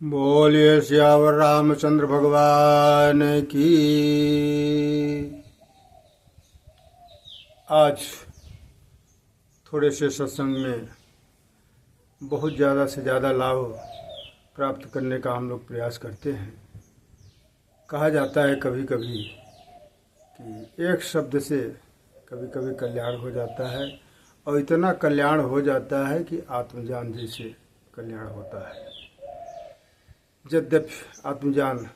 बोलिए सियावर रामचंद्र भगवान की। आज थोड़े से सत्संग में बहुत ज़्यादा से ज़्यादा लाभ प्राप्त करने का हम लोग प्रयास करते हैं। कहा जाता है कभी कभी कि एक शब्द से कभी कभी कल्याण हो जाता है, और इतना कल्याण हो जाता है कि आत्मज्ञान जैसे कल्याण होता है। यद्यपि आत्मज्ञान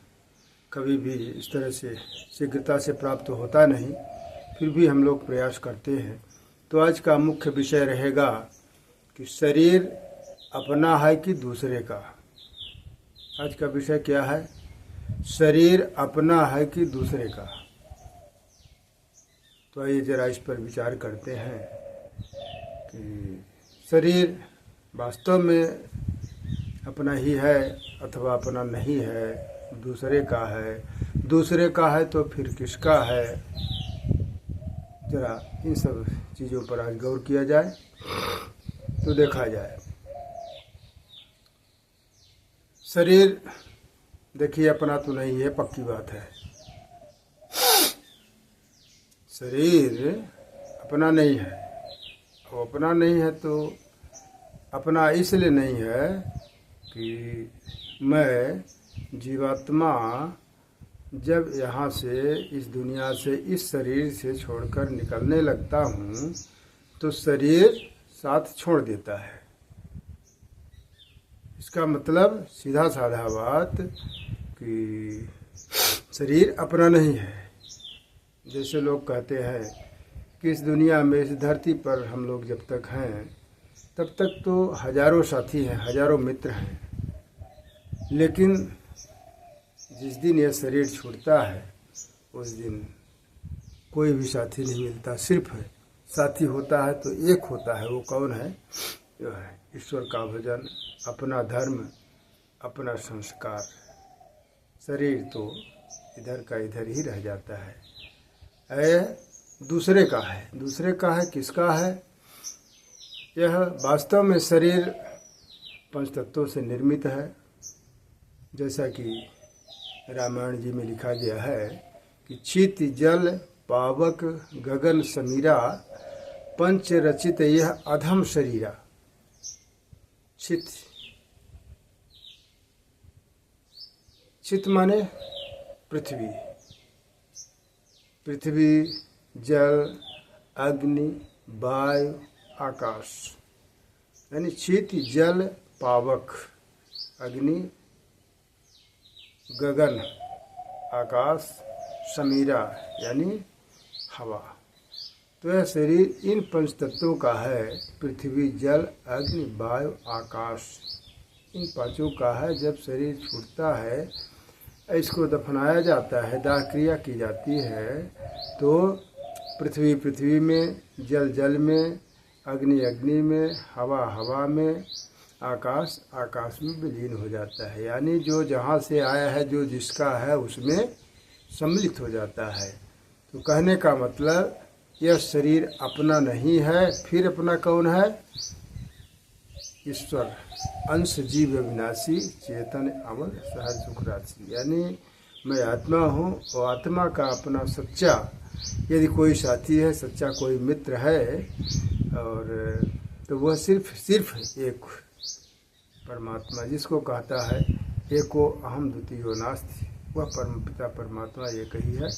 कभी भी इस तरह से शीघ्रता से प्राप्त होता नहीं, फिर भी हम लोग प्रयास करते हैं। तो आज का मुख्य विषय रहेगा कि शरीर अपना है कि दूसरे का। आज का विषय क्या है? शरीर अपना है कि दूसरे का। तो आइए जरा इस पर विचार करते हैं कि शरीर वास्तव में अपना ही है अथवा अपना नहीं है, दूसरे का है। दूसरे का है तो फिर किसका है? जरा इन सब चीज़ों पर आज गौर किया जाए तो देखा जाए। शरीर देखिए अपना तो नहीं है, पक्की बात है। शरीर अपना नहीं है, और अपना नहीं है तो अपना इसलिए नहीं है कि मैं जीवात्मा जब यहाँ से, इस दुनिया से, इस शरीर से छोड़कर निकलने लगता हूँ तो शरीर साथ छोड़ देता है। इसका मतलब सीधा साधा बात कि शरीर अपना नहीं है। जैसे लोग कहते हैं कि इस दुनिया में, इस धरती पर हम लोग जब तक हैं तब तक तो हजारों साथी हैं, हजारों मित्र हैं, लेकिन जिस दिन यह शरीर छूटता है उस दिन कोई भी साथी नहीं मिलता। सिर्फ साथी होता है तो एक होता है। वो कौन है? जो है ईश्वर का भजन, अपना धर्म, अपना संस्कार। शरीर तो इधर का इधर ही रह जाता है। दूसरे का है। दूसरे का है, किसका है? यह वास्तव में शरीर पंच तत्वों से निर्मित है। जैसा कि रामायण जी में लिखा गया है कि चित जल पावक गगन समीरा, पंच रचित यह अधम शरीरा। चित, चित माने पृथ्वी, पृथ्वी, जल, अग्नि, वायु, आकाश। यानी चित जल पावक, अग्नि, गगन, आकाश, समीरा यानी हवा। तो यह शरीर इन पंच तत्वों का है। पृथ्वी, जल, अग्नि, वायु, आकाश, इन पांचों का है। जब शरीर छूटता है, इसको दफनाया जाता है, दाह क्रिया की जाती है, तो पृथ्वी पृथ्वी में, जल जल में, अग्नि अग्नि में, हवा हवा में, आकाश आकाश में विलीन हो जाता है। यानी जो जहाँ से आया है, जो जिसका है, उसमें सम्मिलित हो जाता है। तो कहने का मतलब यह शरीर अपना नहीं है। फिर अपना कौन है? ईश्वर, अंश जीव अविनाशी, चेतन अमर सहज सुख राशि। यानी मैं आत्मा हूँ, और आत्मा का अपना सच्चा यदि कोई साथी है, सच्चा कोई मित्र है, और तो वह सिर्फ एक परमात्मा, जिसको कहता है एको अहम द्वितीयो नास्ति, वह परम पिता परमात्मा एक ही है।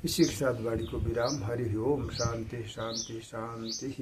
इसी के साथ वाणी को विराम। हरि ओम। शांति शांति शांति।